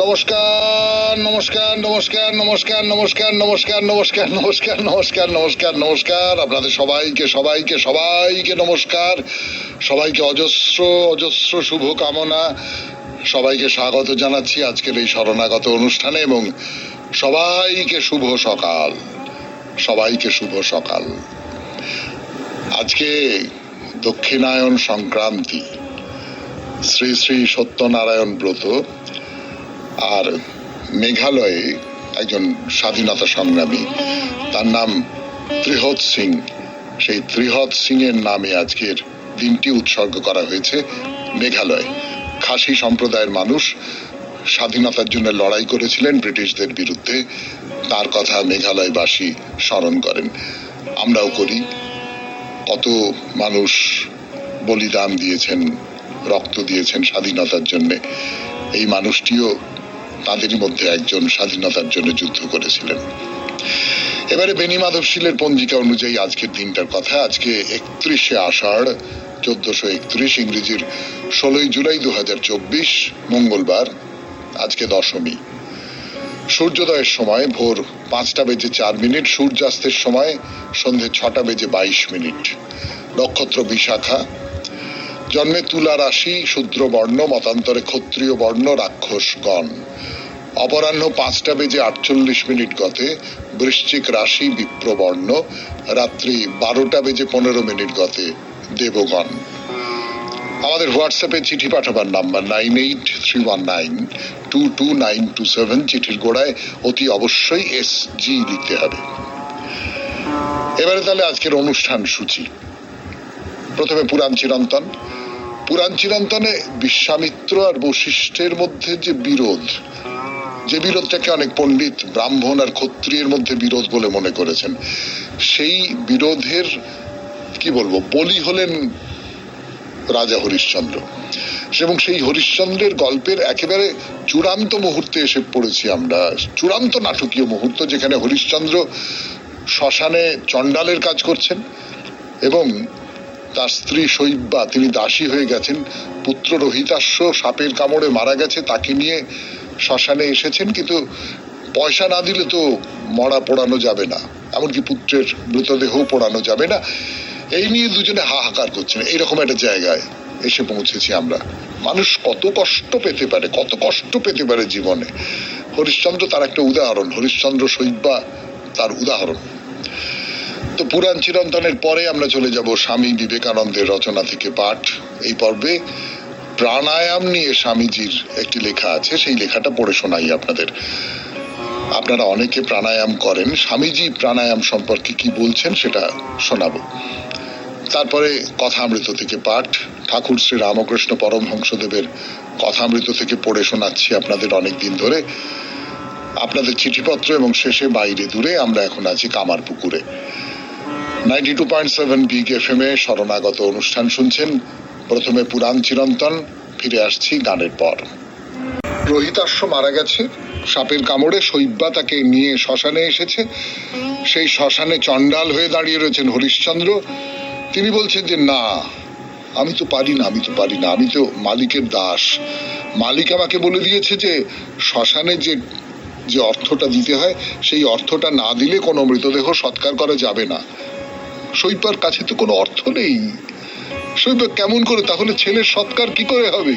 নমস্কার নমস্কার নমস্কার নমস্কার নমস্কার নমস্কার নমস্কার নমস্কার নমস্কার নমস্কার নমস্কার আপনাদের সবাইকে সবাইকে সবাইকে নমস্কার, সবাইকে অজস্র অজস্র শুভ কামনা, সবাইকে স্বাগত জানাচ্ছি আজকের এই শরণাগত অনুষ্ঠানে এবং সবাইকে শুভ সকাল, সবাইকে শুভ সকাল। আজকে দক্ষিণায়ন সংক্রান্তি, শ্রী শ্রী সত্যনারায়ণ ব্রত। আর মেঘালয়ে একজন স্বাধীনতা সংগ্রামী, তার নাম ত্রিহৎ সিং, সেই ত্রিহৎ সিং এর নামে আজকের দিনটি উৎসর্গ করা হয়েছে। মেঘালয় খাসি সম্প্রদায়ের মানুষ স্বাধীনতার জন্য লড়াই করেছিলেন ব্রিটিশদের বিরুদ্ধে, তার কথা মেঘালয়বাসী স্মরণ করেন, আমরাও করি। কত মানুষ বলিদান দিয়েছেন, রক্ত দিয়েছেন স্বাধীনতার জন্য। এই মানুষটিও তাদেরই মধ্যে একজন, স্বাধীনতার জন্য যুদ্ধ করেছিলেন। এবারে বেনি মাধবশীলের পঞ্জিকা অনুযায়ী আজকের দিনটার কথা। আজকে 31শে আষাঢ় 1431, ইংরেজির 16ই জুলাই 2024, মঙ্গলবার। আজকে দশমী। সূর্যোদয়ের সময় ভোর 5:04, সূর্যাস্তের সময় সন্ধে 6:22। নক্ষত্র বিশাখা। জন্মে তুলা রাশি, শূদ্র বর্ণ, মতান্তরে ক্ষত্রিয় বর্ণ, রাক্ষসগণ। অপরাহ্ন 5:48 গতে বৃশ্চিক রাশি, বিপ্রবর্ণ। রাত্রি 12:15 গতে দেবগণ। আমাদের হোয়াটসঅ্যাপে চিঠি পাঠাবার নাম্বার 9831922927। চিঠির গোড়ায় অতি অবশ্যই SG লিখতে হবে। এবারে তাহলে আজকের অনুষ্ঠান সূচি। প্রথমে পুরাণ চিরন্তন। পুরাণ চিরন্তনে বিশ্বামিত্র আর বশিষ্ঠের মধ্যে যে বিরোধ, যে বিরোধটাকে অনেক পণ্ডিত ব্রাহ্মণ আর ক্ষত্রিয়ের মধ্যে বিরোধ বলে মনে করেছেন, সেই বিরোধের কি বলবো, বলি হলেন রাজা হরিশ্চন্দ্র। এবং সেই হরিশ্চন্দ্রের গল্পের একেবারে চূড়ান্ত মুহূর্তে এসে পড়েছি আমরা, চূড়ান্ত নাটকীয় মুহূর্ত, যেখানে হরিশ্চন্দ্র শ্মশানে চণ্ডালের কাজ করছেন এবং তার স্ত্রী শৈব্যা, তিনি দাসী হয়ে গেছেন। পুত্র রোহিতাশ্ব সাপের কামড়ে মারা গেছে, তাকে নিয়ে শ্মশানে এসেছেন, কিন্তু পয়সা না দিলে তো মরা পোড়ানো যাবে না, এমনকি পুত্রের মৃতদেহ পোড়ানো যাবে না। এই নিয়ে দুজনে হাহাকার করছেন। এইরকম একটা জায়গায় এসে পৌঁছেছি আমরা। মানুষ কত কষ্ট পেতে পারে, কত কষ্ট পেতে পারে জীবনে। হরিশ্চন্দ্র তার একটা উদাহরণ, হরিশ্চন্দ্র শৈব্যা তার উদাহরণ। তো পুরাণ চিরন্তনের পরে আমরা চলে যাব স্বামী বিবেকানন্দের রচনা থেকে পাঠ। এই পর্বে প্রাণায়াম নিয়ে স্বামীজির একটি লেখা আছে, সেই লেখাটা পড়ে শোনাই আপনাদের। আপনারা অনেকে প্রাণায়াম করেন, স্বামীজি প্রাণায়াম সম্পর্কে কি বলছেন সেটা শোনাবো। তারপরে কথামৃত থেকে পাঠ, ঠাকুর শ্রী রামকৃষ্ণ পরমহংসদেবের কথামৃত থেকে পড়ে শোনাচ্ছি আপনাদের অনেকদিন ধরে। আপনাদের চিঠিপত্র এবং শেষে বাইরে দূরে আমরা এখন আছি কামারপুকুরে। 92.7 বিগ FM এ শরণাগত অনুষ্ঠান শুনছেন। প্রথমে পুরাণ চিরন্তন, ফিরে আসছি গানের পর। রোহিতাশ্ব মারা গেছে সাপের কামড়ে, শৈব্যা তাকে নিয়ে শ্মশানে এসেছে। সেই শ্মশানে চণ্ডাল হয়ে দাঁড়িয়ে রয়েছেন হরিশ্চন্দ্র। তিনি বলছেন যে না, আমি তো পারি না, আমি তো পারি না, আমি তো মালিকের দাস। মালিক আমাকে বলে দিয়েছে যে শ্মশানে যে অর্থটা দিতে হয়, সেই অর্থটা না দিলে কোনো মৃতদেহ সৎকার করা যাবে না। শৈব্যার কাছে তো কোনো অর্থ নেই। শৈব্যা কেমন করে তাহলে ছেলের সৎকার কি করে হবে?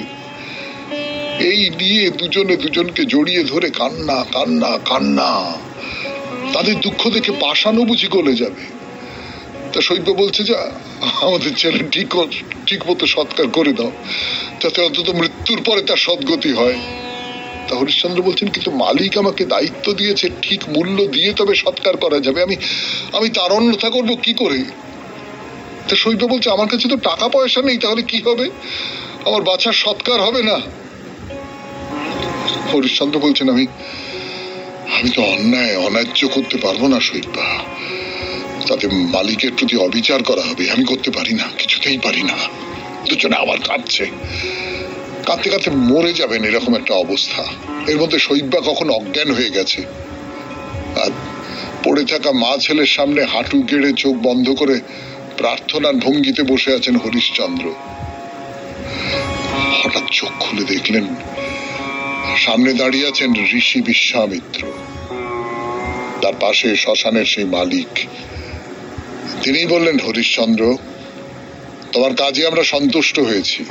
এই নিয়ে দুজনে দুজনকে জড়িয়ে ধরে কান্না কান্না কান্না। তাদের দুঃখ দেখে পাষাণও বুঝি গলে যাবে। তা শৈব্যা বলছে যে আমাদের ছেলে ঠিক মতো সৎকার করে দাও, যাতে অন্তত মৃত্যুর পরে তার সদ্গতি হয়। তা হরিশ্চন্দ্র বলছেন কিন্তু মালিক আমাকে দায়িত্ব দিয়েছে, ঠিক মূল্য দিয়ে তবে সৎকার করা যাবে, আমি তার অন্যথা করবো কি করে? তা শৈব্যা বলছে আমার কাছে তো টাকা পয়সা নেই, তাহলে কি হবে? আমার বাচ্চার সৎকার হবে না। হরিশ্চন্দ্র বলছেন আমি তো অন্যায্য করতে পারবো না শৈব্যা, তাতে মালিকের প্রতি অবিচার করা হবে, আমি করতে পারি না, কিছুতেই পারি না। দুজনে আবার কাঁদছে, কাঁদতে কাঁদতে মরে যাবেন এরকম একটা অবস্থা। এর মধ্যে শৈব্যা কখন অজ্ঞান হয়ে গেছে, আর পড়ে থাকা মা ছেলের সামনে হাঁটু গেড়ে চোখ বন্ধ করে প্রার্থনার ভঙ্গিতে বসে আছেন হরিশ্চন্দ্র। হঠাৎ চোখ খুলে দেখলেন সামনে দাঁড়িয়ে আছেন ঋষি বিশ্বামিত্র, তার পাশে শ্মশানের সেই মালিক। তিনি বললেন, হরিশ্চন্দ্র, তোমার কাজে আমরা সন্তুষ্ট হয়েছি।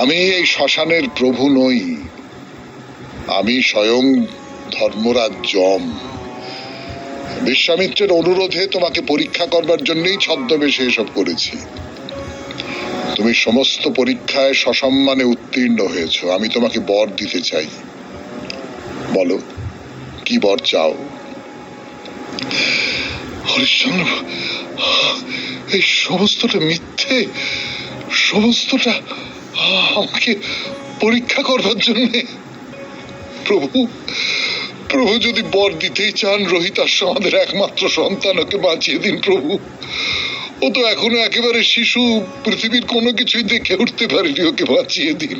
আমি এই শ্মশানের প্রভু নই, আমি স্বয়ং ধর্মরাজ যম। বিশ্বামিত্রের অনুরোধে তোমাকে পরীক্ষা করবার জন্যই ছদ্মবেশে এসব করেছি। তুমি সমস্ত পরীক্ষায় সসম্মানে উত্তীর্ণ হয়েছ। আমি তোমাকে বর দিতে চাই। বলো, কি বর চাও? হরিশ্চন্দ্র, এই সমস্তটা মিথ্যে, সমস্তটা আমাকে পরীক্ষা করবার জন্য। প্রভু, প্রভু যদি বর দিতেই চান, রোহিতাশ্ব আমাদের একমাত্র সন্তান, ওকে বাঁচিয়ে দিন প্রভু। ও তো এখনো একেবারে শিশু, পৃথিবীর কোনো কিছুই দেখে উঠতে পারেনি, ওকে বাঁচিয়ে দিন।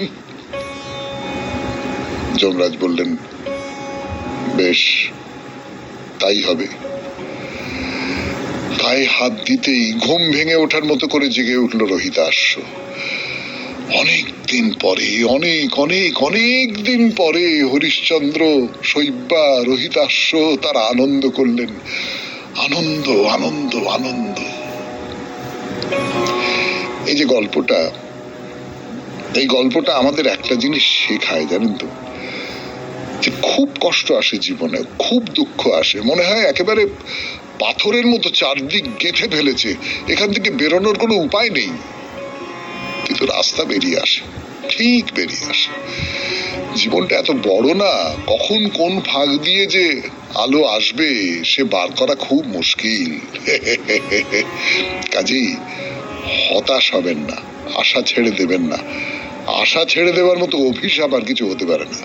যমরাজ বললেন, বেশ, তাই হবে। গায়ে হাত দিতেই ঘুম ভেঙে ওঠার মতো করে জেগে উঠল রোহিতাশ্ব। অনেক দিন পরে, অনেক অনেক অনেক দিন পরে হরিশ্চন্দ্র, শৈব্যা, রোহিতাশ্ব তারা আনন্দ করলেন। আনন্দ, আনন্দ, আনন্দ। এই যে গল্পটা, এই গল্পটা আমাদের একটা জিনিস শেখায়, জানেন তো, যে খুব কষ্ট আসে জীবনে, খুব দুঃখ আসে, মনে হয় একেবারে পাথরের মতো চারদিক গেঁথে ফেলেছে, এখান থেকে বেরোনোর কোনো উপায় নেই। কিন্তু রাস্তা বেরিয়ে আসে, ঠিক বেরিয়ে আসে। জীবনটা এত বড় না, কখন কোন ফাঁক দিয়ে যে আলো আসবে সে বার করা খুব মুশকিল। কাজেই হতাশ হবেন না, আশা ছেড়ে দেবেন না। আশা ছেড়ে দেওয়ার মতো অভিশাপ আর কিছু হতে পারে না।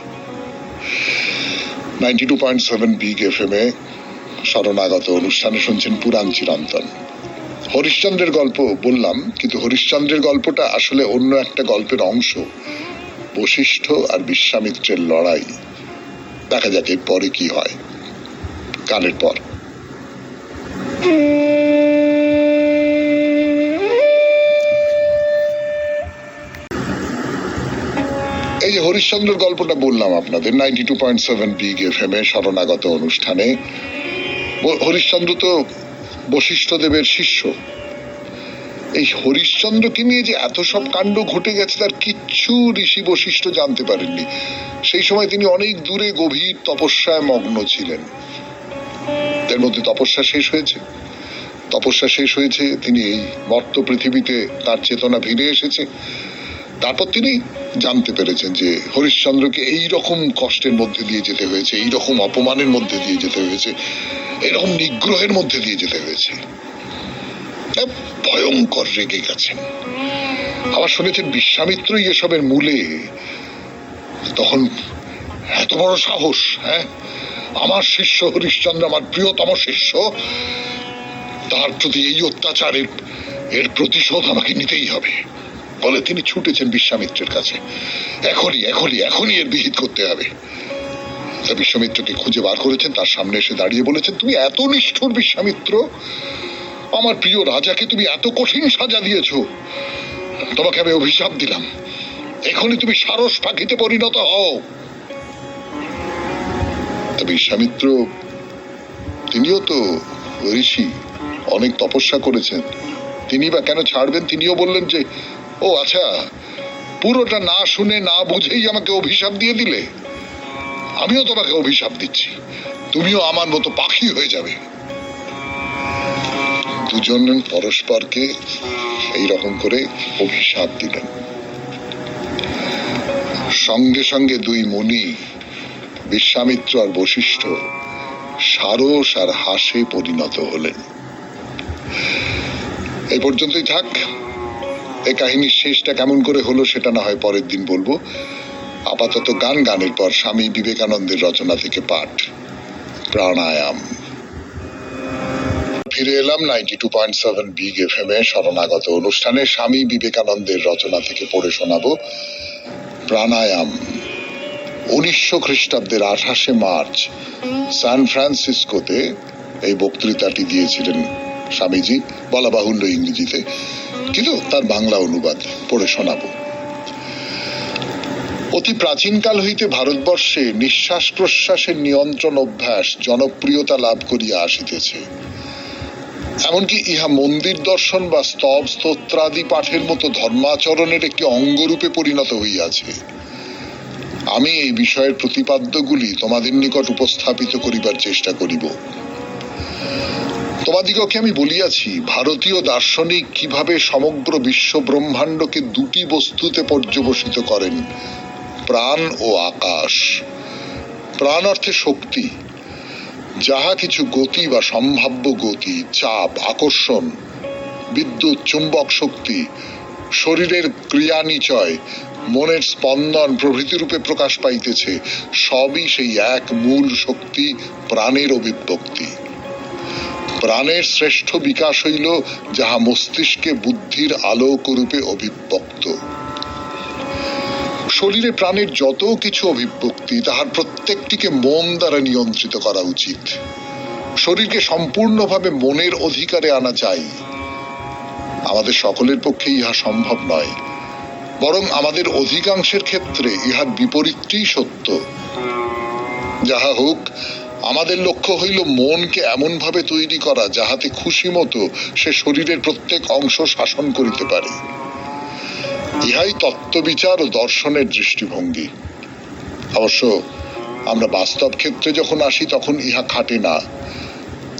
92.7 বিগ FM এ শরণাগত অনুষ্ঠানে শুনছেন পুরাণ চিরন্তন। হরিশ্চন্দ্রের গল্প বললাম, কিন্তু হরিশ্চন্দ্রের গল্পটা আসলে অন্য একটা গল্পের অংশ, বশিষ্ঠ আর বিশ্বামিত্রের লড়াই। দেখা যাক এর পরে কি হয়, গানের পর। এই যে হরিশ্চন্দ্রের গল্পটা বললাম আপনাদের 92.7 বিগ FM এ শরণাগত অনুষ্ঠানে। হরিশ্চন্দ্র তো বশিষ্ঠ দেবের শিষ্য। এই হরিশ্চন্দ্রকে নিয়ে যে এত সব কাণ্ড ঘটে গেছে তার কিচ্ছু ঋষি বশিষ্ঠ জানতে পারেননি। সেই সময় তিনি অনেক দূরে গভীর তপস্যায় মগ্ন ছিলেন। এর মধ্যে তপস্যা শেষ হয়েছে, তপস্যা শেষ হয়েছে, তিনি এই মর্ত পৃথিবীতে তার চেতনা ফিরে এসেছে। তারপর তিনি জানতে পেরেছেন যে হরিশ্চন্দ্রকে এই রকম কষ্টের মধ্যে দিয়ে যেতে হয়েছে, এই রকম অপমানের মধ্যে দিয়ে যেতে হয়েছে, এরকম নিগ্রহের মধ্যে দিয়ে যেতে হয়েছে। ভয়ঙ্কর রেগে গেছেন। আবার শুনেছেন বিশ্বামিত্রই এসবের মূলে। তখন এত বড় সাহস! হ্যাঁ, আমার শিষ্য হরিশ্চন্দ্র, আমার প্রিয়তম শিষ্য, তার প্রতি এই অত্যাচারের এর প্রতিশোধ আমাকে নিতেই হবে বলে তিনি ছুটেছেন বিশ্বামিত্রের কাছে। এখনই এখনই এখনই এর বিহিত করতে হবে। বিশ্বামিত্রকে খুঁজে বার করেছেন, তার সামনে এসে দাঁড়িয়ে বলেছেন, তুমি এত নিষ্ঠুর বিশ্বামিত্র, আমার প্রিয় রাজাকে তুমি এত কঠিন সাজা দিয়েছ, তোমাকে আমি অভিশাপ দিলাম, এখনই তুমি সারস পাখিতে পরিণত হও। বিশ্বামিত্র তিনিও তো ঋষি, অনেক তপস্যা করেছেন, তিনি বা কেন ছাড়বেন? তিনিও বললেন যে, ও আচ্ছা, পুরোটা না শুনে না বুঝেই আমাকে অভিশাপ দিয়ে দিলে, আমিও তোমাকে অভিশাপ দিচ্ছি, তুমিও আমার মতো পাখি হয়ে যাবে। দুজন পরস্পরকে এইরকম করে অভিশাপ দিলেন। সঙ্গে সঙ্গে দুই মুনি, বিশ্বামিত্র আর বশিষ্ঠ, সারস আর হাসে পরিণত হলেন। এই পর্যন্তই থাক। এই কাহিনীর শেষটা কেমন করে হলো সেটা না হয় পরের দিন বলবো। আপাতত গান, গানের পর স্বামী বিবেকানন্দের রচনা থেকে পাঠ, প্রাণায়াম। ফিরে এলাম 92.7 বিগ FM এ শরণাগত অনুষ্ঠানে। স্বামী বিবেকানন্দের রচনা থেকে পড়ে শোনাবো প্রাণায়াম। 1900 খ্রিস্টাব্দের 28 মার্চ সান ফ্রান্সিসকোতে এই বক্তৃতাটি দিয়েছিলেন স্বামীজি, বলা বাহুল্য ইংরেজিতে, কিন্তু তার বাংলা অনুবাদ পড়ে শোনাবো। অতি প্রাচীনকাল হইতে ভারতবর্ষে নিঃশ্বাস প্রশ্বাসের নিয়ন্ত্রণ অভ্যাস জনপ্রিয়তা লাভ করিয়া আসিতেছে। এমনকি ইহা মন্দির দর্শন বা স্তব স্তোত্রাদি পাঠের মতো ধর্মাচরণের একটি অঙ্গরূপে পরিণত হইয়াছে। আমি এই বিষয়ের প্রতিপাদ্যগুলি তোমাদের নিকট উপস্থাপিত করিবার চেষ্টা করিব। তোমাদিগকে আমি বলিয়াছি, ভারতীয় দার্শনিক কিভাবে সমগ্র বিশ্ব ব্রহ্মাণ্ডকে দুটি বস্তুতে পর্যবসিত করেন, প্রাণ ও আকাশ। প্রাণ অর্থে শক্তি, যাহা কিছু গতি বা সম্ভাব্য গতি, চাপ, আকর্ষণ, বিদ্যুৎ, চুম্বক শক্তি, শরীরের ক্রিয়া নিচয়, মনের স্পন্দন প্রভৃতি রূপে প্রকাশ পাইতেছে, সবই সেই এক মূল শক্তি প্রাণের অভিব্যক্তি। প্রাণের শ্রেষ্ঠ বিকাশ হইল যাহা মস্তিষ্কে বুদ্ধির আলোক রূপে অভিব্যক্ত। শরীরে প্রাণের যত কিছু অভিব্যক্তি, তাহার প্রত্যেকটিকে মন দ্বারা নিয়ন্ত্রিত করা উচিত। শরীরকে সম্পূর্ণভাবে মনের অধিকারে আনা চাই। আমাদের সকলের পক্ষে ইহা সম্ভব নয়, বরং আমাদের অধিকাংশের ক্ষেত্রে ইহার বিপরীতটিই সত্য। যাহা হোক, আমাদের লক্ষ্য হইল মনকে এমন ভাবে তৈরি করা যাহাতে খুশি মতো সে শরীরের প্রত্যেক অংশ শাসন করিতে পারে। ইহাই তত্ত্ববিচার ও দর্শনের দৃষ্টিভঙ্গি। অবশ্য আমরা বাস্তব ক্ষেত্রে যখন আসি তখন ইহা খাটে না।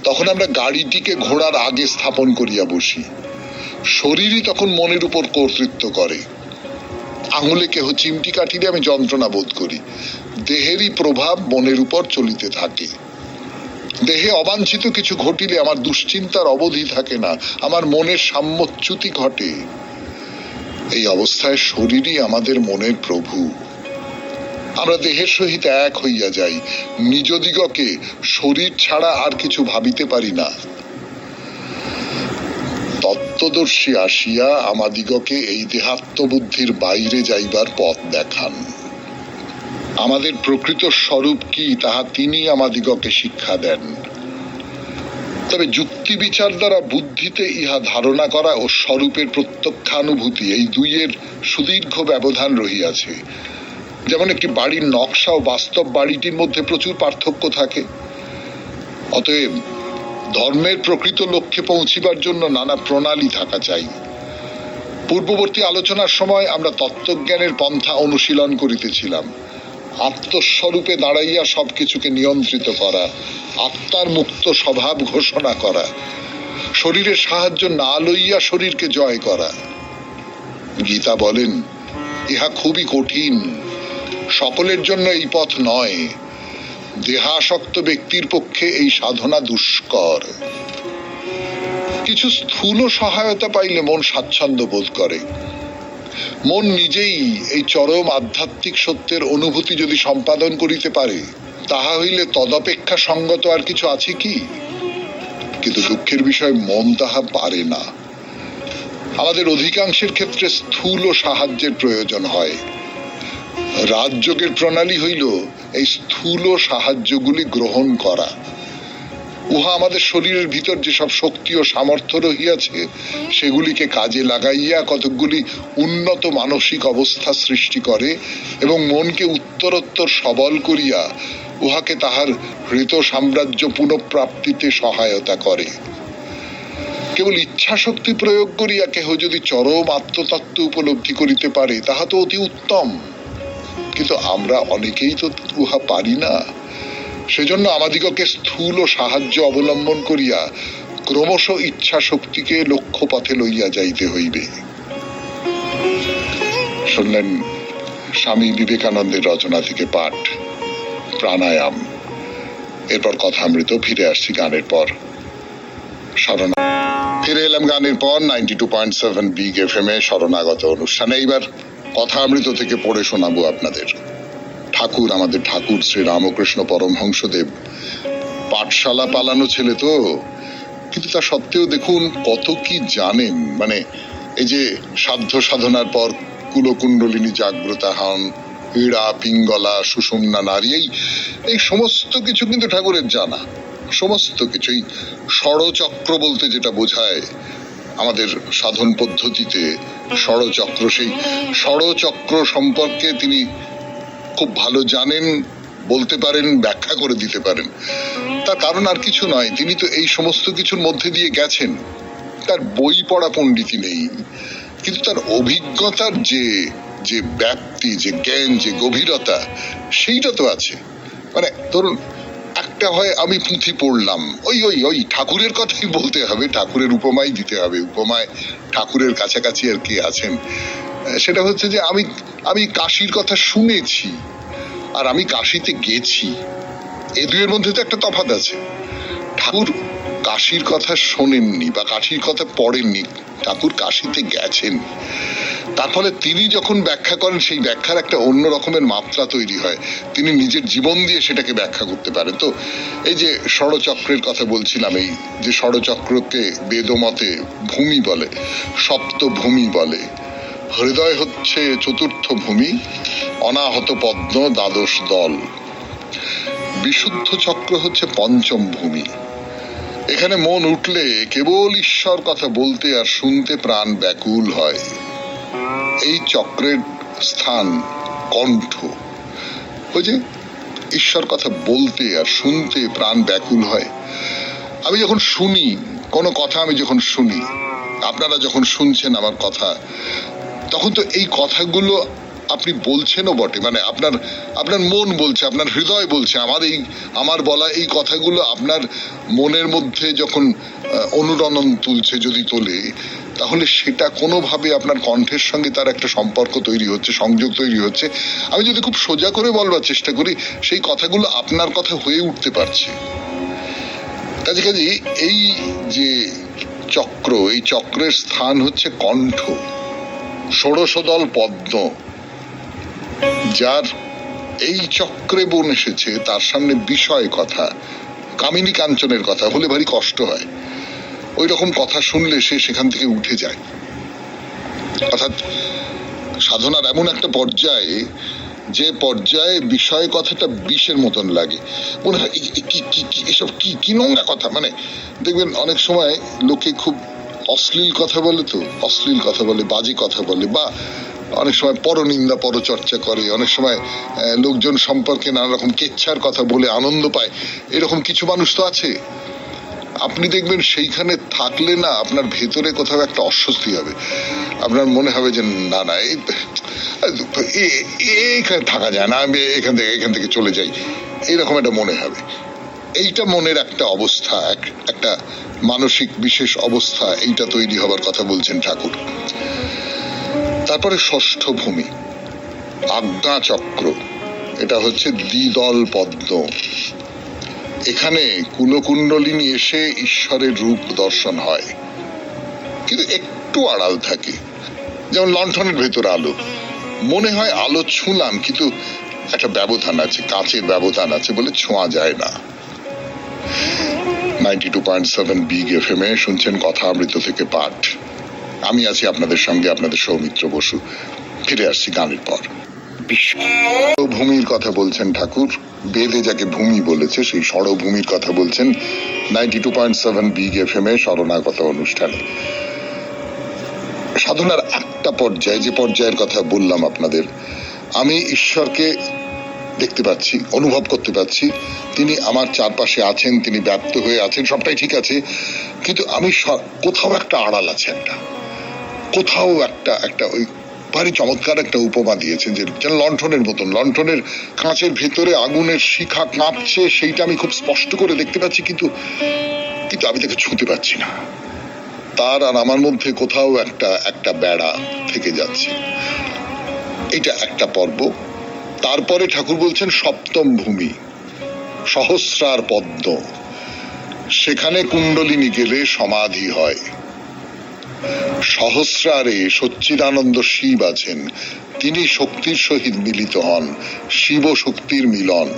তখন আমরা গাড়িটিকে ঘোড়ার আগে স্থাপন করিয়া বসি। শরীরই তখন মনের উপর কর্তৃত্ব করে। আঙুলে কেহ চিমটি কাটিলে আমি যন্ত্রণা বোধ করি। দেহেরই প্রভাব মনের উপর চলিতে থাকে। দেহে অবাঞ্ছিত কিছু ঘটিলে আমার দুশ্চিন্তার অবধি থাকে না, আমার মনের সাম্যচ্যুতি ঘটে। এই অবস্থায় শরীরই আমাদের মনের প্রভু। আমরা দেহের সহিত এক হইয়া যাই, নিজদিগকে শরীর ছাড়া আর কিছু ভাবিতে পারি না। তত্ত্বদর্শী আসিয়া আমাদিগকে এই দেহাত্মবুদ্ধির বাইরে যাইবার পথ দেখান। আমাদের প্রকৃত স্বরূপ কি তাহা তিনি আমাদিগকে শিক্ষা দেন। তবে যুক্তি বিচার দ্বারা বুদ্ধিতে ইহা ধারণা করা ও স্বরূপের প্রত্যক্ষানুভূতি, এই দুইয়ের সুদীর্ঘ ব্যবধান রহিয়াছে। যেমন একটি বাড়ির নকশা ও বাস্তব বাড়িটির মধ্যে প্রচুর পার্থক্য থাকে। অতএব ধর্মের প্রকৃত লক্ষ্যে পৌঁছিবার জন্য নানা প্রণালী থাকা চাই। পূর্ববর্তী আলোচনার সময় আমরা তত্ত্বজ্ঞানের পন্থা অনুশীলন করিতেছিলাম। আত্মস্বরূপে দাঁড়াইয়া সবকিছুকে নিয়ন্ত্রিত করা, আত্মার মুক্ত স্বভাব ঘোষণা করা, শরীরের সাহায্য না লইয়া শরীরকে জয় করা। গীতা বলেন, ইহা খুবই কঠিন, সকলের জন্য এই পথ নয়। দেহাসক্ত ব্যক্তির পক্ষে এই সাধনা দুষ্কর। কিছু স্থূল সহায়তা পাইলে মন স্বাচ্ছন্দ্য বোধ করে। মন নিজেই এই চরম আধ্যাত্মিক সত্যের অনুভূতি যদি সম্পাদন করিতে পারে, তাহা হইলে তদপেক্ষা সঙ্গত আর কিছু আছে কি? কিন্তু দুঃখের বিষয়, মন তাহা পারে না। আমাদের অধিকাংশের ক্ষেত্রে স্থূল সাহায্যের প্রয়োজন হয়। রাজযোগের প্রণালী হইল এই স্থূল সাহায্যগুলি গ্রহণ করা। উহা আমাদের শরীরের ভিতর যেসব শক্তি ও সামর্থ্য রহিয়াছে, সেগুলিকে কাজে লাগাইয়া কতকগুলি উন্নত মানসিক অবস্থা সৃষ্টি করে এবং মনকে উত্তরোত্তর সবল করিয়া উহাকে তাহার হৃত সাম্রাজ্য পুনঃপ্রাপ্তিতে সহায়তা করে। কেবল ইচ্ছা শক্তি প্রয়োগ করিয়া কেহ যদি চরম আত্মতত্ত্ব উপলব্ধি করিতে পারে, তাহা তো অতি উত্তম। কিন্তু আমরা অনেকেই তো উহা পারি না। সেজন্য আমাদিগকে স্থূল সাহায্য অবলম্বন করিয়া ক্রমশ ইচ্ছা শক্তিকে লক্ষ্য পথে লইয়া যাইতে হইবে। শুনলেন স্বামী বিবেকানন্দের রচনা থেকে পাঠ প্রাণায়াম। এরপর কথামৃত। ফিরে আসছি গানের পর। ফিরে এলাম গানের পর 92.7 বিগ এফএম এ শরণাগত অনুষ্ঠানে। এইবার কথামৃত থেকে পড়ে শোনাবো আপনাদের। ঠাকুর, আমাদের ঠাকুর শ্রী রামকৃষ্ণ পরমহংসদেব পাঠশালা পালানো ছেলে তো, কিন্তু তা সত্ত্বেও দেখুন কত কি জানেন। মানে এই যে সাধ্য সাধনার পর কুলকুণ্ডলিনী জাগ্রতা হন, হীরা পিঙ্গলা সুষুম্না নারী, এই সমস্ত কিছু কিন্তু ঠাকুরের জানা। সমস্ত কিছুই ষড়চক্র বলতে যেটা বোঝায় আমাদের সাধন পদ্ধতিতে ষড়চক্র, সেই ষড়চক্র সম্পর্কে তিনি খুব ভালো জানেন, বলতে পারেন, ব্যাখ্যা করে দিতে পারেন। তার কারণ আর কিছু নয়, তিনি তো এই সমস্ত কিছুর মধ্যে দিয়ে গেছেন। তার বই পড়া পণ্ডিতই নেই, কিন্তু তার অভিজ্ঞতার যে যে ব্যাপ্তি, যে জ্ঞান, যে গভীরতা, সেইটা তো আছে। মানে ধরুন, একটা হয় আমি পুঁথি পড়লাম, ওই ওই ওই ঠাকুরের কথাই বলতে হবে, ঠাকুরের উপমাই দিতে হবে, উপমায় ঠাকুরের কাছাকাছি আর কে আছেন। সেটা হচ্ছে যে আমি কাশির কথা শুনেছি আর আমি কাশিতে গেছি, এই দুইয়ের মধ্যে তো একটা তফাৎ আছে। ঠাকুর কাশির কথা শোনেননি বা কাশির কথা পড়েননি, ঠাকুর কাশিতে গেছেন। তার ফলে তিনি যখন ব্যাখ্যা করেন, সেই ব্যাখ্যার একটা অন্য রকমের মাত্রা তৈরি হয়, তিনি নিজের জীবন দিয়ে সেটাকে ব্যাখ্যা করতে পারেন। তো এই যে ষড়চক্রের কথা বলছিলাম, এই যে ষড়চক্রকে বেদমতে ভূমি বলে, সপ্ত ভূমি বলে, হৃদয় হচ্ছে চতুর্থ ভূমি, অনাহত পদ্ম দ্বাদশ দল, বিশুদ্ধ চক্র হচ্ছে পঞ্চম ভূমি। এখানে মন উঠলে কেবল ঈশ্বর কথা বলতে আর শুনতে প্রাণ ব্যাকুল হয়। এই চক্রের স্থান কণ্ঠ। ওই যে ঈশ্বর কথা বলতে আর শুনতে প্রাণ ব্যাকুল হয়। আমি যখন শুনি কোনো কথা, আমি যখন শুনি, আপনারা যখন শুনছেন আমার কথা, তখন তো এই কথাগুলো আপনি বলছেনও বটে, মানে আপনার মন বলছে, আপনার হৃদয় বলছে। আমার বলা এই কথাগুলো আপনার মনের মধ্যে যখন অনুরণন তুলছে, যদি তোলে, তাহলে সেটা কোনোভাবে আপনার কণ্ঠের সঙ্গে তার একটা সম্পর্ক তৈরি হচ্ছে, সংযোগ তৈরি হচ্ছে। আমি যদি খুব সোজা করে বলবার চেষ্টা করি, সেই কথাগুলো আপনার কথা হয়ে উঠতে পারছে। কাজে এই যে চক্র, এই চক্রের স্থান হচ্ছে কণ্ঠ, ষোড়শদল পদ্ম। যার এই চক্রে বোন এসেছে, তার সামনে বিষয় কথা, কামিনী কাঞ্চনের কথা বলে ভারী কষ্ট হয়। ওই রকম কথা শুনলে সে সেখান থেকে উঠে যায়। অর্থাৎ সাধনার এমন একটা পর্যায়ে, যে পর্যায়ে বিষয় কথাটা বিষের মতন লাগে, মনে হয় এসব কি নোংরা কথা। মানে দেখবেন অনেক সময় লোকে খুব অশ্লীল কথা বলে, তো অশ্লীল কথা বলে, বাজে কথা বলে, বা অনেক সময় পরনিন্দা পরচর্চা করে, অনেক সময় লোকজন সম্পর্কে নানা রকম কেচ্ছার কথা বলে আনন্দ পায়। এরকম কিছু মানুষ তো আছে। আপনি দেখবেন সেইখানে থাকলে না, আপনার ভেতরে কোথাও একটা অস্বস্তি হবে। আপনার মনে হবে যে না না, এইখানে থাকা যায় না, আমি এখান থেকে চলে যাই, এইরকম একটা মনে হবে। এইটা মনের একটা অবস্থা, একটা মানসিক বিশেষ অবস্থা, এইটা তৈরি হবার কথা বলছেন ঠাকুর। তারপরে ষষ্ঠ ভূমি, আজ্ঞা চক্র, এটা হচ্ছে দ্বিদল পদ্ম। এখানে কুলকুণ্ডলিনী এসে ঈশ্বরের রূপ দর্শন হয়, কিন্তু একটু আড়াল থাকে। যেমন লণ্ঠনের ভেতর আলো, মনে হয় আলো ছুঁলাম, কিন্তু একটা ব্যবধান আছে, কাঁচের ব্যবধান আছে বলে ছোঁয়া যায় না। 92.7 বিগ FM এ শুনছেন কথা অমৃত থেকে পাঠ। আমি আছি আপনাদের সঙ্গে, আপনাদের সৌমিত্র বসু। ফিরে আসছি গানের পর। ভূমির কথা বলছেন ঠাকুর, বেদে যাকে ভূমি বলেছে সেই ষড়ভূমির কথা বলছেন 92.7 বিগ FM এ শরণাগত অনুষ্ঠানে। সাধনার একটা পর্যায়ে, যে পর্যায়ের কথা বললাম আপনাদের, আমি ঈশ্বরকে দেখতে পাচ্ছি, অনুভব করতে পাচ্ছি, তিনি আমার চারপাশে আছেন, তিনি ব্যাপ্ত হয়ে আছেন, সবটাই ঠিক আছে, কিন্তু আমি কোথাও একটা আড়াল আছে, কোথাও একটা ওই ভারী চমৎকার একটা উপমা দিয়েছেন, যে যেন লণ্ঠনের মতন, লণ্ঠনের কাঁচের ভেতরে আগুনের শিখা কাঁপছে, সেইটা আমি খুব স্পষ্ট করে দেখতে পাচ্ছি, কিন্তু আমি তাকে ছুঁতে পারছি না। তার আর আমার মধ্যে কোথাও একটা বেড়া থেকে যাচ্ছে। এটা একটা পর্ব। তারপরে ঠাকুর বলছেন সপ্তম ভূমি, সহস্রার পদ্ম। সেখানে কুণ্ডলিনী গেলে সমাধি হয়। সহস্রারে সচ্চিদানন্দ শিব আছেন, তিনি শক্তির সহিত মিলিত হন, শিব শক্তির মিলন।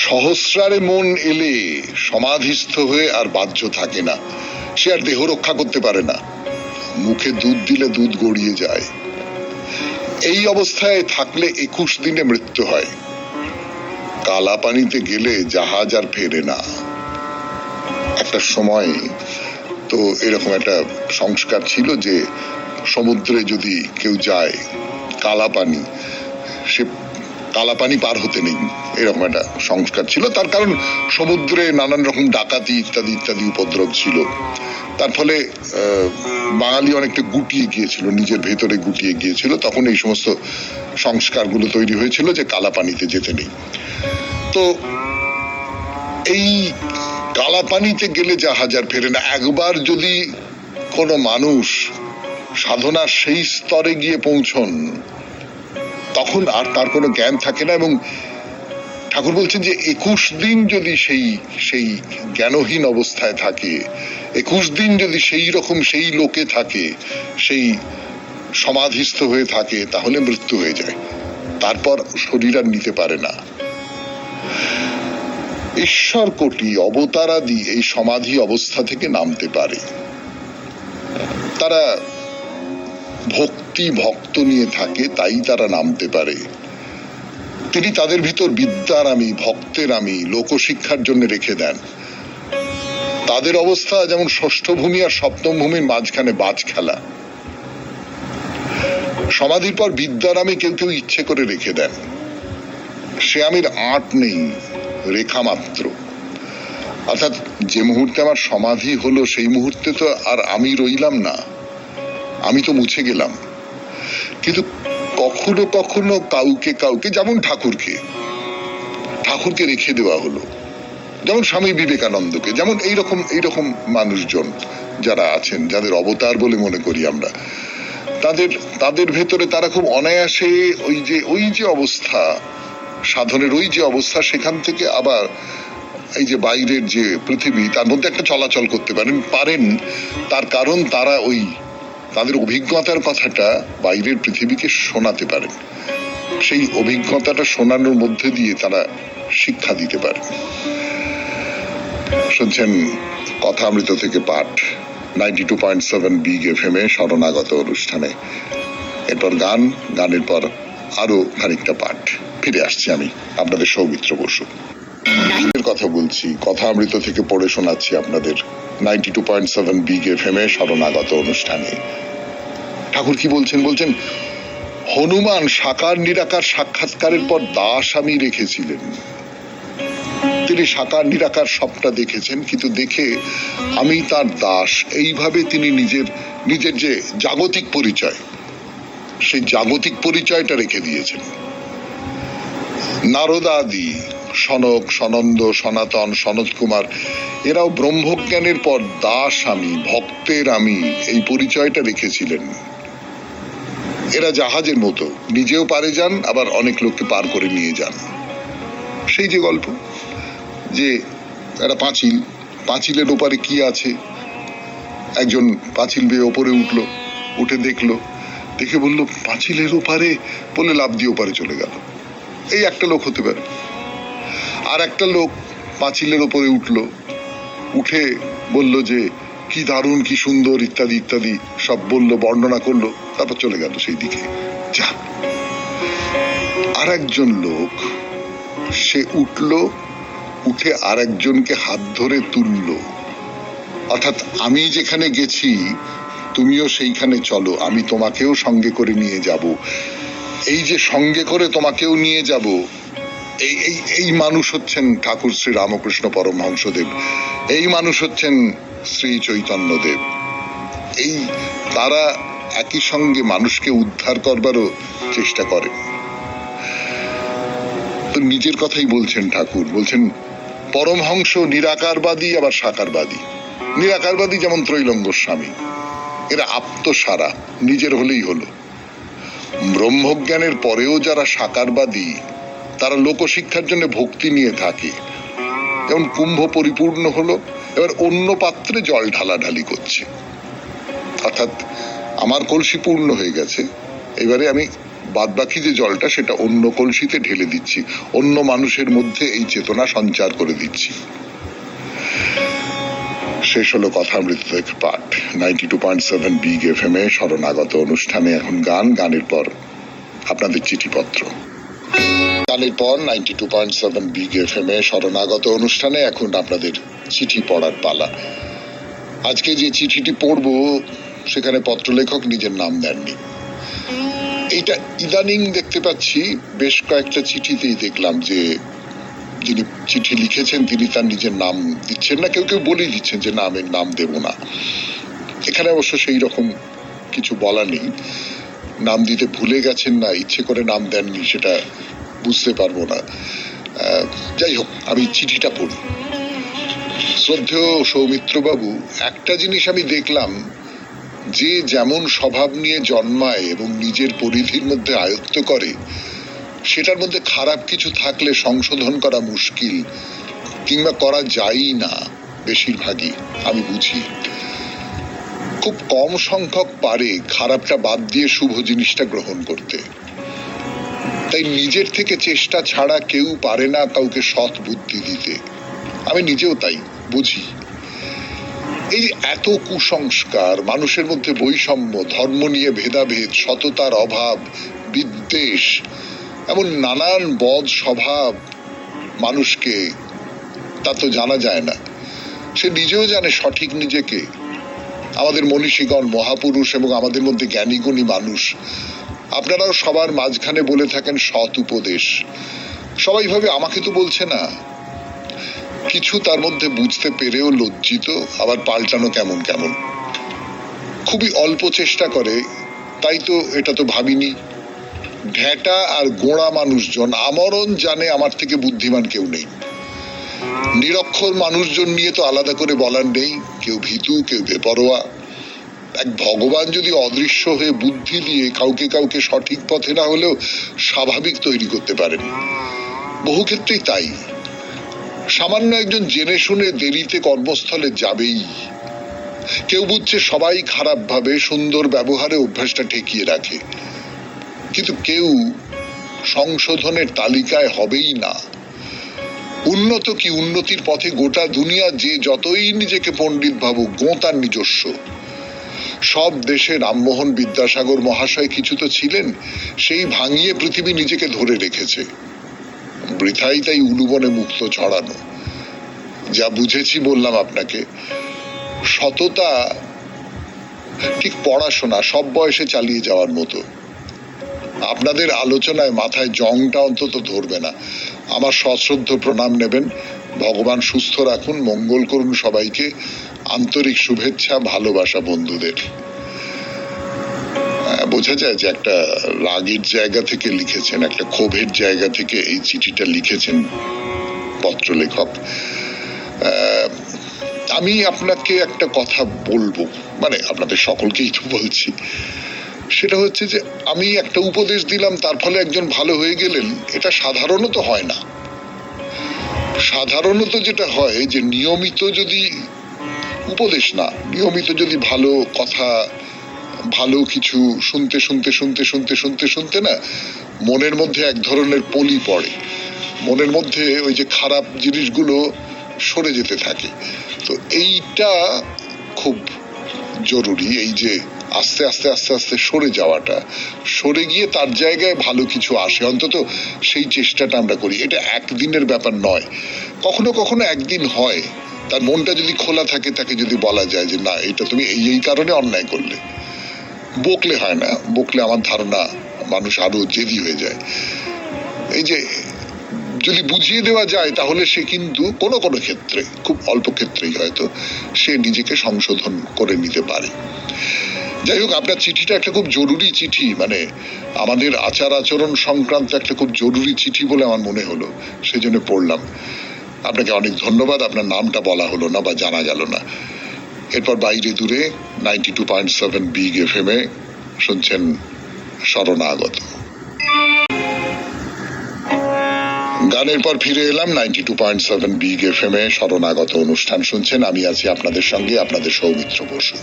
সহস্রারে মন এলে সমাধিস্থ হয়ে আর বাহ্য থাকে না, সে আর দেহ রক্ষা করতে পারে না, মুখে দুধ দিলে দুধ গড়িয়ে যায়। এই অবস্থায় থাকলে 21 দিনে মৃত্যু হয়। কালা পানিতে গেলে জাহাজ আর ফেরে না। একটা সময় তো এরকম একটা সংস্কার ছিল যে সমুদ্রে যদি কেউ যায়, কালা পানি, সে কালাপানি পার হতে নেই, এরকম একটা সংস্কার ছিল। তার কারণ সমুদ্রে নানান রকম ডাকাতি ইত্যাদি ইত্যাদি উপদ্রব ছিল, তার ফলে বাঙালি অনেকটা গুটিয়ে গিয়েছিল, নিজের ভেতরে গুটিয়ে গিয়েছিল। তখন এই সমস্ত সংস্কারগুলো তৈরি হয়েছিল যে কালাপানিতে যেতে নেই। তো এই কালাপানিতে গেলে জাহাজ আর ফেরে না। একবার যদি কোনো মানুষ সাধনার সেই স্তরে গিয়ে পৌঁছন, তখন আর তার কোনো জ্ঞান থাকে না। এবং ঠাকুর বলছেন যে 21 দিন যদি সেই জ্ঞানহীন অবস্থায় থাকে, 21 দিন যদি সেই রকম সেই লোকে থাকে, সেই সমাধিস্থ হয়ে থাকে, তাহলে মৃত্যু হয়ে যায়, তারপর শরীর আর নিতে পারে না। ঈশ্বর কোটি অবতারাদি এই সমাধি অবস্থা থেকে নামতে পারে। তারা ভক্ত নিয়ে থাকে, তাই তারা নামতে পারে। তিনি তাদের ভিতর বিদ্যার আমি, ভক্তের আমি, লোকশিক্ষার জন্য রেখে দেন। তাদের অবস্থা যেমন ষষ্ঠ ভূমি আর সপ্তম ভূমির মাঝখানে বাজ খেলা। সমাধির পর বিদ্যার আমি কেউ কেউ ইচ্ছে করে রেখে দেন। সে আমির আঁট নেই, রেখা মাত্র। অর্থাৎ যে মুহূর্তে আমার সমাধি হলো, সেই মুহূর্তে তো আর আমি রইলাম না, আমি তো মুছে গেলাম। কিন্তু কখনো কখনো কাউকে, যেমন ঠাকুরকে রেখে দেওয়া হলো, যেমন স্বামী বিবেকানন্দকে, যেমন এইরকম মানুষজন যারা আছেন, যাদের অবতার বলে মনে করি আমরা, তাদের ভেতরে তারা খুব অনায়াসে ওই যে অবস্থা, সাধনের ওই যে অবস্থা, সেখান থেকে আবার এই যে বাইরের যে পৃথিবী, তার মধ্যে একটা চলাচল করতে পারেন। তার কারণ তারা তাদের অভিজ্ঞতার কথাটা বাইরের পৃথিবীকে শোনাতে পারেন। সেই অভিজ্ঞতাটা শোনানোর মধ্যে দিয়ে তারা শিক্ষা দিতে পারে। শুনছেন কথামৃত থেকে পাঠ 92.7 বিগ FM এ শরণাগত অনুষ্ঠানে। এরপর গানের পর আরো খানিকটা পাঠ। ফিরে আসছি আমি, আপনাদের সৌমিত্র বসু। কথা বলছি, কথামৃত থেকে পড়ে শোনাচ্ছি আপনাদের 92.7 বিগ FM এ শরণাগত অনুষ্ঠানে। ঠাকুর কি বলছেন? হনুমান সাকার নিরাকার সাক্ষাৎকারের পর দাস আমি রেখেছিলেন। তিনি সাকার নিরাকার সবটা দেখেছেন, কিন্তু দেখে আমি তার দাস, এইভাবে তিনি নিজের যে জাগতিক পরিচয়, সেই জাগতিক পরিচয়টা রেখে দিয়েছেন। নারদাদি, সনক, সনন্দ, সনাতন, সনৎ কুমার, এরাও ব্রহ্মজ্ঞানের পর দাস আমি, ভক্তের আমি, এই পরিচয়টা রেখেছিলেন। এরা জাহাজের মতো, নিজেও পারে যান, আবার অনেক লোককে পার করে নিয়ে যান। সেই যে গল্প, যে একটা পাঁচিলের ওপারে কি আছে, একজন পাঁচিল বেয়ে ওপরে উঠে দেখে বলল পাঁচিলের ওপারে, বলে লাফ দিয়ে ওপারে চলে গেল। এই একটা লোক হতে পারে। আর একটা লোক পাঁচিলের ওপরে উঠে বলল যে কি দারুণ, কি সুন্দর, ইত্যাদি ইত্যাদি সব বললো, বর্ণনা করলো, তারপর চলে গেল সেই দিকে। আর একজন লোক, সে উঠে আর একজনকে হাত ধরে তুললো। অর্থাৎ আমি যেখানে গেছি তুমিও সেইখানে চলো, আমি তোমাকেও সঙ্গে করে নিয়ে যাব। এই যে সঙ্গে করে তোমাকেও নিয়ে যাব, এই মানুষ হচ্ছেন ঠাকুর শ্রী রামকৃষ্ণ পরমহংসদেব, এই মানুষ হচ্ছেন শ্রী চৈতন্যদেব। তারা একই সঙ্গে মানুষকে উদ্ধার করবারও চেষ্টা করে। তো নিজের কথাই বলছেন ঠাকুর, বলছেন পরমহংস নিরাকারবাদী আবার সাকারবাদী। নিরাকারবাদী যেমন ত্রৈলঙ্গ স্বামী, এরা আপ্তসারা, নিজের হলেই হলো। ব্রহ্মজ্ঞানের পরেও যারা সাকারবাদী, তারা লোকশিক্ষার জন্য ভক্তি নিয়ে থাকে। যেমন কুম্ভ পরিপূর্ণ হলো, এবার অন্য পাত্রে জল ঢালাঢালি করছে। অর্থাৎ আমার কলসি পূর্ণ হয়ে গেছে, এবারে আমি বাদ বাকি যে জলটা সেটা অন্য কলসিতে ঢেলে দিচ্ছি, অন্য মানুষের মধ্যে এই চেতনা সঞ্চার করে দিচ্ছি। শেষ হলো কথামৃত থেকে পাঠ 92.7 বিগ FM এ শরণাগত অনুষ্ঠানে। এখন গানের পর আপনাদের চিঠিপত্র। গানের পর 92.7 বিগ FM এ শরণাগত অনুষ্ঠানে এখন আপনাদের চিঠি পড়ার পালা। আজকে যে চিঠিটি পড়ব সেখানে পত্রলেখক নিজের নাম দেননি। এইটা ইদানিং দেখতে পাচ্ছি, বেশ কয়েকটা চিঠিতেই দেখলাম যে যিনি চিঠি লিখেছেন তিনি তার নিজের নাম দিচ্ছেন না, কেউ কেউ বলেই দিচ্ছেন যে না আমি নাম দেব না। এখানে অবশ্য সেই রকম কিছু বলা নেই, নাম দিতে ভুলে গেছেন না ইচ্ছে করে নাম দেননি সেটা বুঝতে পারবো না। যাই হোক, আমি চিঠিটা পড়ি। শ্রদ্ধেয় সৌমিত্র বাবু, একটা জিনিস আমি দেখলাম, যে যেমন স্বভাব নিয়ে জন্মায় এবং নিজের পরিধির মধ্যে আয়ত্ত করে, সেটার মধ্যে খারাপ কিছু থাকলে সংশোধন করা মুশকিল, কিংবা করা যায়ই না বেশিরভাগই, আমি বুঝি। খুব কম সংখ্যক পারে খারাপটা বাদ দিয়ে শুভ জিনিসটা গ্রহণ করতে। তাই নিজের থেকে চেষ্টা ছাড়া কেউ পারে না কাউকে সৎ বুদ্ধি দিতে। আমি নিজেও তাই বুঝি। এই এত কুসংস্কার, মানুষের মধ্যে বৈষম্য, ধর্ম নিয়ে ভেদাভেদ, সততার অভাব, বিদ্বেষ, এমন নানান বদ স্বভাব মানুষকে, তা তো জানা যায় না। সে নিজেও জানে সঠিক নিজেকে। আমাদের মনীষীগণ, মহাপুরুষ এবং আমাদের মধ্যে জ্ঞানীগুণী মানুষ, আপনারাও সবার মাঝখানে বলে থাকেন সৎ উপদেশ। সবাই ভাবে আমাকে তো বলছে না। কিছু তার মধ্যে বুঝতে পেরেও লজ্জিত, আবার পাল্টানো কেমন কেমন, খুবই অল্প চেষ্টা করে। তাই তো এটা তো ভাবিনি। ঢেটা আর গোড়া মানুষজন আমরণ জানে আমার থেকে বুদ্ধিমান কেউ নেই। নিরক্ষর মানুষজন নিয়ে তো আলাদা করে বলার নেই, কেউ ভীতু, কেউ বেপরোয়া। এক ভগবান যদি অদৃশ্য হয়ে বুদ্ধি দিয়ে কাউকে কাউকে সঠিক পথে না হলেও স্বাভাবিক তৈরি করতে পারেন, বহু ক্ষেত্রেই তাই। সামান্য একজন জেনে শুনে দেরিতে কর্মস্থলে যাবেই। কেউ বুঝছে সবাই খারাপ ভাবে, সুন্দর ব্যবহারে অভ্যাসটা ঠেকিয়ে রাখে, কিন্তু কেউ সংশোধনের তালিকায় হবেই না। উন্নত কি উন্নতির পথে গোটা দুনিয়া যে যতই নিজেকে পণ্ডিত ভাবুক, গো তার নিজস্ব। সব দেশে রামমোহন বিদ্যাসাগর মহাশয় কিছু তো ছিলেন, সেই ভাঙিয়ে পৃথিবী নিজেকে ধরে রেখেছে। বৃথাই তাই উলুবনে মুক্ত ছড়ানো। যা বুঝেছি বললাম আপনাকে। সততা ঠিক পড়াশোনা, সব বয়সে চালিয়ে যাওয়ার মতো। আপনাদের আলোচনায় মাথায় জংটা অন্তত ধরবে না। আমার সশ্রদ্ধ প্রণাম নেবেন। ভগবান সুস্থ রাখুন, মঙ্গল করুন সবাইকে। আন্তরিক শুভেচ্ছা, ভালোবাসা বন্ধুদের। বোঝা যায় যে একটা রাগের জায়গা থেকে লিখেছেন, একটা ক্ষোভের জায়গা থেকে এই চিঠিটা লিখেছেন পত্রলেখক। আমি আপনাকে একটা কথা বলবো, মানে আপনাদের সকলকেই তো বলছি। সেটা হচ্ছে যে আমি একটা উপদেশ দিলাম, তার ফলে একজন ভালো হয়ে গেলেন, এটা সাধারণত হয় না। সাধারণত যেটা হয় যে নিয়মিত যদি উপদেশ না, নিয়মিত যদি ভালো কথা, ভালো কিছু শুনতে শুনতে শুনতে শুনতে শুনতে শুনতে না মনের মধ্যে এক ধরনের পলি পড়ে। মনের মধ্যে ওই যে খারাপ জিনিসগুলো সরে যেতে থাকে। তো এইটা খুব জরুরি, এই যে আস্তে আস্তে আস্তে আস্তে সরে যাওয়াটা, সরে গিয়ে তার জায়গায় ভালো কিছু আসে, অন্তত সেই চেষ্টাটা আমরা করি। এটা একদিনের ব্যাপার নয়। কখনো কখনো একদিন হয়, তার মনটা যদি খোলা থাকে, তাকে যদি বলা যায় যে না এটা তুমি এই এই কারণে অন্যায় করলে, বকলে হয় না। বকলে আমার ধারণা মানুষ আরো জেদি হয়ে যায়। এই যে যদি বুঝিয়ে দেওয়া যায়, তাহলে সে কিন্তু কোনো কোনো ক্ষেত্রে, খুব অল্প ক্ষেত্রেই হয়তো সে নিজেকে সংশোধন করে নিতে পারে। যাই হোক, আপনার চিঠিটা একটা খুব জরুরি চিঠি, মানে আমাদের আচার আচরণ সংক্রান্ত একটা খুব জরুরি চিঠি বলে আমার মনে হলো, সেজন্য পড়লাম। আপনাকে অনেক ধন্যবাদ। আপনার নামটা বলা হলো না বা জানা গেল না। এরপর বাইরে দূরে 92.7 বিগ FM এ শুনছেন শরণাগত। গানের পর ফিরে এলাম 92.7 বিগ FM এ শরণাগত অনুষ্ঠান শুনছেন। আমি আছি আপনাদের সঙ্গে, আপনাদের সৌমিত্র বসু।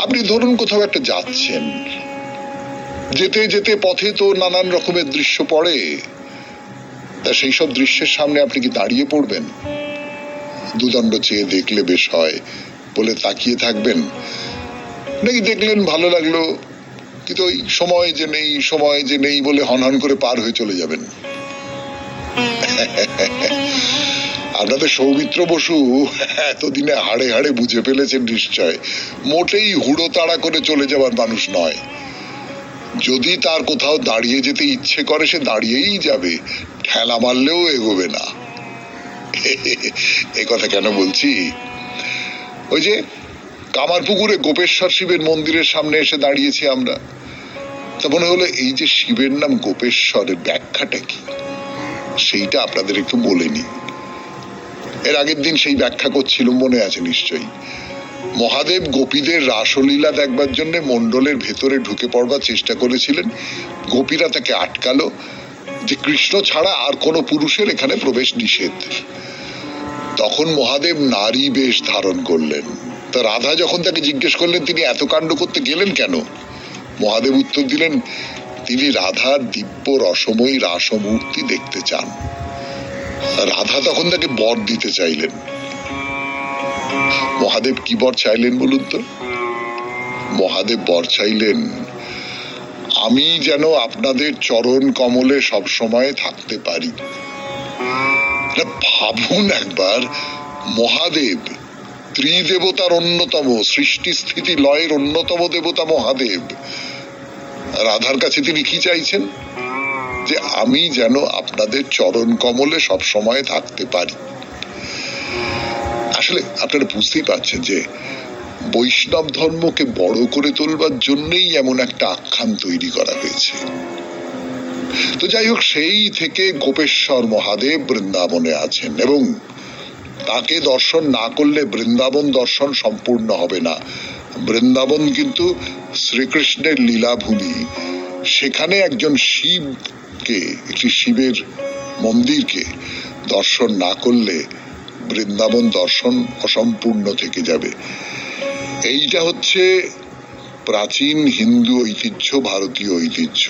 আপনি ধরুন কোথাও একটা যাচ্ছেন, যেতে যেতে পথে তো নানান রকমের দৃশ্য পড়ে। তা সেই সব দৃশ্যের সামনে আপনি কি দাঁড়িয়ে পড়বেন? দুদণ্ড চেয়ে দেখলে বেশ হয় বলে তাকিয়ে থাকবেন, নাকি দেখলেন ভালো লাগলো, কিন্তু ওই সময় যে নেই, সময় যে নেই বলে হনহন করে পার হয়ে চলে যাবেন? আপনাদের সৌমিত্র বসু এতদিনে হাড়ে হাড়ে বুঝে ফেলেছেন নিশ্চয় মোটেই হুড়ো তাড়া করে চলে যাওয়ার মানুষ নয়। যদি তার কোথাও দাঁড়িয়ে যেতে ইচ্ছে করে সে দাঁড়িয়েই যাবে, ঠেলা মারলেও এগোবে না। এ কথা কেন বলছি, ওই যে কামারপুকুরে গোপেশ্বর শিবের মন্দিরের সামনে এসে দাঁড়িয়েছি আমরা, তা মনে হলো এই যে শিবের নাম গোপেশ্বরের ব্যাখ্যাটা কি সেইটা আপনাদের একটু বলে নি। এর আগের দিন সেই ব্যাখ্যা করছিল, মনে আছে নিশ্চয়ই। মহাদেব গোপীদের রাসলীলা দেখবার জন্য মণ্ডলের ভেতরে ঢুকে পড়বার চেষ্টা করেছিলেন, গোপীরা তাকে আটকালো যে কৃষ্ণ ছাড়া আর কোনো পুরুষের এখানে প্রবেশ নিষেধ। তখন মহাদেব নারী বেশ ধারণ করলেন। তা রাধা যখন তাকে জিজ্ঞেস করলেন তিনি এত কাণ্ড করতে গেলেন কেন, মহাদেব উত্তর দিলেন তিনি রাধার দিব্য রসময়ী রাসমূর্তি দেখতে চান। রাধা তখন তাকে বর দিতে চাইলেন। মহাদেব কি বর চাইলেন বলুন তো? মহাদেব বর চাইলেন আমি যেন আপনাদের চরণ কমলে সব সময় থাকতে পারি। ভাবুন একবার, মহাদেব ত্রিদেবতার অন্যতম, সৃষ্টি স্থিতি লয়ের অন্যতম দেবতা মহাদেব, রাধার কাছে তিনি কি চাইছেন? যে আমি যেন আপনাদের চরণ কমলে সব সময় থাকতে পারি। আসলে আপনারা বুঝতেই পারছেন যে বৈষ্ণব ধর্মকে বড় করে তোলবার জন্যই এমন একটা আখ্যান তৈরি করা হয়েছে। তো যাই হোক, সেই থেকে গোপেশ্বর মহাদেব বৃন্দাবনে আছেন এবং তাকে দর্শন না করলে বৃন্দাবন দর্শন সম্পূর্ণ হবে না। বৃন্দাবন কিন্তু শ্রীকৃষ্ণের লীলাভূমি, সেখানে একজন শিবকে, একটি শিবের মন্দিরকে দর্শন না করলে বৃন্দাবন দর্শন অসম্পূর্ণ থেকে যাবে। এইটা হচ্ছে প্রাচীন হিন্দু ঐতিহ্য, ভারতীয় ঐতিহ্য।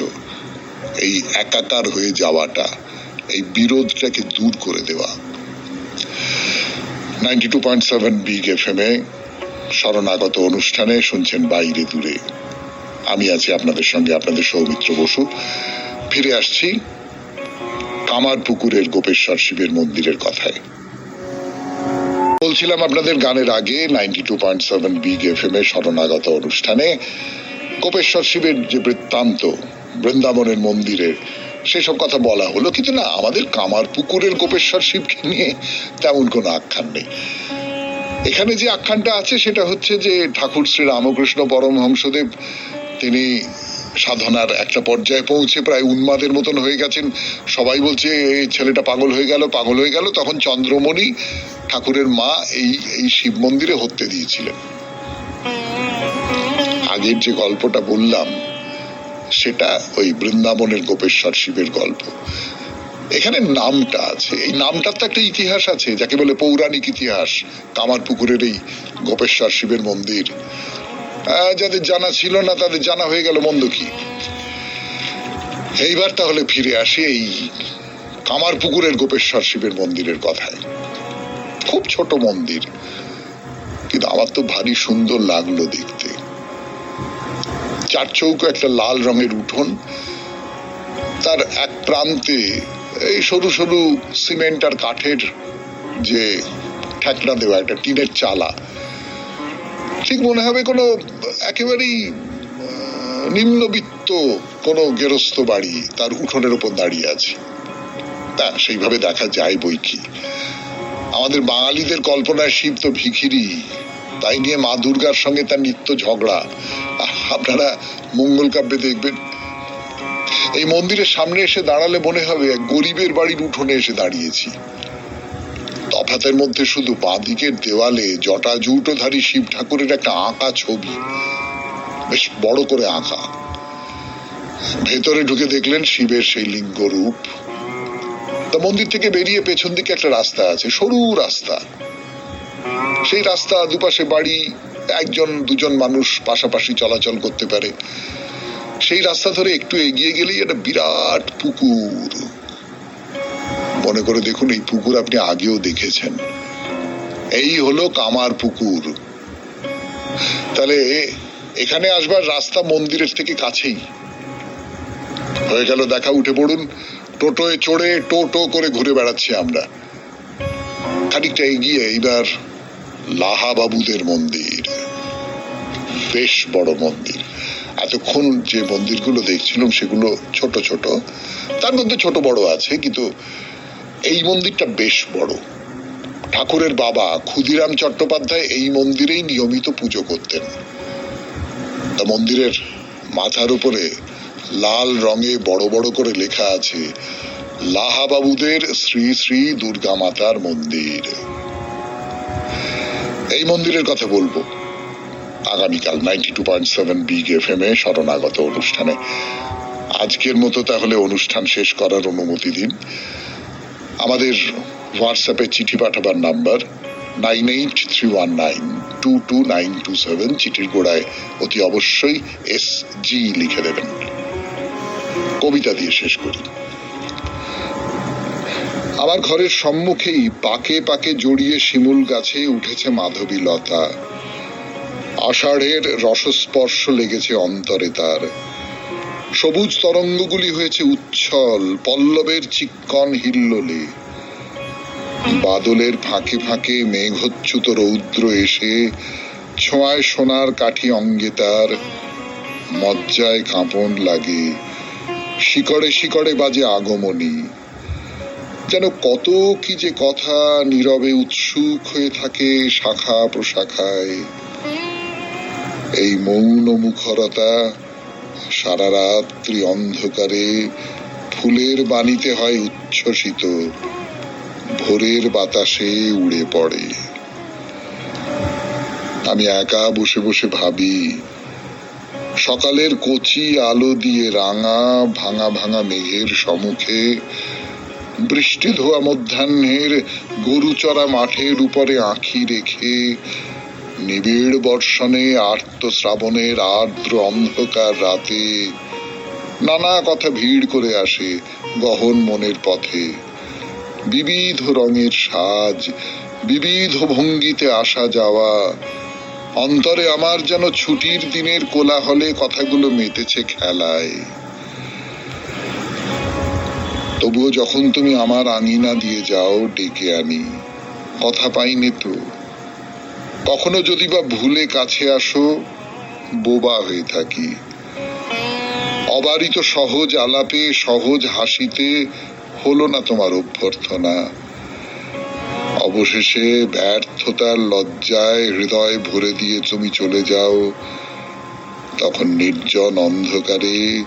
এই একাকার হয়ে যাওয়াটা, এই বিরোধটাকে দূর করে দেওয়া। 92.7 বিগ FM এ শরণাগত অনুষ্ঠানে শুনছেন বাইরে দূরে। আমি আছি আপনাদের সঙ্গে, আপনাদের সৌমিত্র বসু। ফিরে আসছি কামারপুকুরের গোপেশ্বর শিবের মন্দিরের কথায়। বলছিলাম আপনাদের গানের আগে 92.7 বিগ FM এ শরণাগত অনুষ্ঠানে গোপেশ্বর শিবের যে বৃত্তান্ত বৃন্দাবনের মন্দিরের, সেসব কথা বলা হলো। কিন্তু না, আমাদের কামারপুকুরের গোপেশ্বর শিবকে নিয়ে তেমন কোনো আখ্যান নেই। এখানে যে আখ্যানটা আছে সেটা হচ্ছে যে ঠাকুর শ্রী রামকৃষ্ণ পরমহংসদেব তিনি সাধনার একটা পর্যায়ে পৌঁছে প্রায় উন্মাদের মতন হয়ে গেছেন। সবাই বলছে এই ছেলেটা পাগল হয়ে গেল, পাগল হয়ে গেল। তখন চন্দ্রমণি ঠাকুরের মা এই শিব মন্দিরে হত্যে দিয়েছিলেন। আগের যে গল্পটা বললাম সেটা ওই বৃন্দাবনের গোপেশ্বর শিবের গল্প। এখানে নামটা আছে, এই নামটার তো একটা ইতিহাস আছে, যাকে বলে পৌরাণিক ইতিহাস। কামারপুকুরের এই গোপেশ্বর শিবের মন্দির যাদের জানা ছিল না তাদের জানা হয়ে গেল, মন্দ কি। এইবার তাহলে ফিরে আসি এই কামারপুকুরের গোপেশ্বর শিবের মন্দিরের কথায়। খুব ছোট মন্দির, কিন্তু আমার তো ভারী সুন্দর লাগলো দেখতে। চার চৌকো একটা লাল রঙের উঠোন, তার এক প্রান্তে এই সরু সরু সিমেন্ট আর কাঠের যে ঠেকনা দেওয়া একটা টিনের চালা। ঠিক মনে হবে কোনো একেবারেই নিম্নবিত্ত কোনো গেরস্থ বাড়ি তার উঠোনের উপর দাঁড়িয়ে আছে। তা সেইভাবে দেখা যায় বই কি। আমাদের বাঙালিদের কল্পনায় শিব তো ভিখিরি, তাই নিয়ে মা দুর্গার সঙ্গে তার নিত্য ঝগড়া। আপনারা মঙ্গল কাব্যে দেখবেন এই মন্দিরের সামনে এসে দাঁড়ালে মনে হবে এক গরিবের বাড়ির উঠোনে এসে দাঁড়িয়েছি। তফাতের মধ্যে শুধু বাঁদিকের দেওয়ালে জটাজুটোধারী শিব ঠাকুরের একটা আঁকা ছবি, বেশ বড় করে আঁকা। ভেতরে ঢুকে দেখলেন শিবের সেই লিঙ্গ রূপ। তা মন্দির থেকে বেরিয়ে পেছন দিকে একটা রাস্তা আছে, সরু রাস্তা। সেই রাস্তা দুপাশে বাড়ি, একজন দুজন মানুষ পাশাপাশি চলাচল করতে পারে। সেই রাস্তা ধরে একটু এগিয়ে গেলেই একটা বিরাট পুকুর। মনে করে দেখুন, এই পুকুর আপনি আগেও দেখেছেন। এই হলো কামারপুকুর। তাহলে এখানে আসবার রাস্তা মন্দিরের থেকে কাছেই। হয়ে গেল দেখা, উঠে পড়ুন। টোটোয় চড়ে টো টো করে ঘুরে বেড়াচ্ছি আমরা। খানিকটা এগিয়ে এইবার লাহাবাবুদের মন্দির, বেশ বড় মন্দির। এতক্ষণ যে মন্দিরগুলো দেখছিলাম সেগুলো ছোট ছোট, তার মধ্যে ছোট বড় আছে, কিন্তু এই মন্দিরটা বেশ বড়। ঠাকুরের বাবা ক্ষুদিরাম চট্টোপাধ্যায় এই মন্দিরেই নিয়মিত পুজো করতেন। তা মন্দিরের মাথার উপরে লাল রঙে বড় বড় করে লেখা আছে লাহাবাবুদের শ্রী শ্রী দুর্গা মাতার মন্দির। এই মন্দিরের কথা বলবো আগামীকাল 92.7 বিগ FM এ শরণাগত অনুষ্ঠানে। আজকের মতো তাহলে অনুষ্ঠান শেষ করার অনুমতি দিন। আমাদের হোয়াটসঅ্যাপে চিঠি পাঠাবার নাম্বার 9831922927। চিঠির গোড়ায় অতি অবশ্যই SG লিখে দেবেন। কবিতা দিয়ে শেষ করি। আমার ঘরের সম্মুখেই পাকে পাকে জড়িয়ে শিমুল গাছে উঠেছে মাধবী লতা। আষাঢ়ের রসস্পর্শ লেগেছে অন্তরে তার। সবুজ তরঙ্গগুলি হয়েছে উচ্ছল পল্লবের চিক্কন হিল্লোলে। বাদলের ফাঁকে ফাঁকে মেঘচ্যুত রৌদ্র এসে ছোঁয়ায় সোনার কাঠি অঙ্গে তার। মজ্জায় কাঁপন লাগে, শিকড়ে শিকড়ে বাজে আগমনী। যেন কত কি যে কথা নীরবে উৎসুক হয়ে থাকে শাখা প্রশাখায়। এই মৌন মুখরতা সারা রাত্রি অন্ধকারে ফুলের বাণীতে হয় উচ্ছ্বসিত, ভোরের বাতাসে উড়ে পড়ে। আমি একা বসে বসে ভাবি, সকালের কচি আলো দিয়ে রাঙা ভাঙা ভাঙা মেঘের সম্মুখে বৃষ্টি ধোয়া মধ্যাহ্নের গরুচরা মাঠের উপরে আঁখি রেখে নিবিড় বর্ষণে আর্ত শ্রাবণের আর্দ্র অন্ধকার রাতে নানা কথা ভিড় করে আসে গহন মনের পথে। বিবিধ রঙের সাজ, বিবিধ ভঙ্গিতে আসা যাওয়া। অন্তরে আমার যেন ছুটির দিনের কোলাহলে কথাগুলো মেতেছে খেলায়। তবুও যখন তুমি আমার আঙিনা দিয়ে যাও ডেকে আনি, কথা পাইনি তো। কখনো যদি বা ভুলে কাছে আসো, বোবা হয়ে থাকি। অবারিত সহজ আলাপে সহজ হাসিতে হলো না তোমার অভ্যর্থনা। অবশেষে ব্যর্থতার লজ্জায় হৃদয় ভরে দিয়ে তুমি চলে যাও। তখন নির্জন অন্ধকারে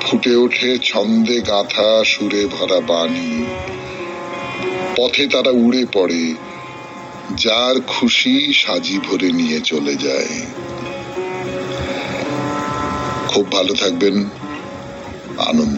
ফুটে ওঠে ছন্দে গাঁথা সুরে ভরা বাণী। পথে তারা উড়ে পড়ে, যার খুশি সাজি ভরে নিয়ে চলে যায়। খুব ভালো থাকবেন, আনন্দে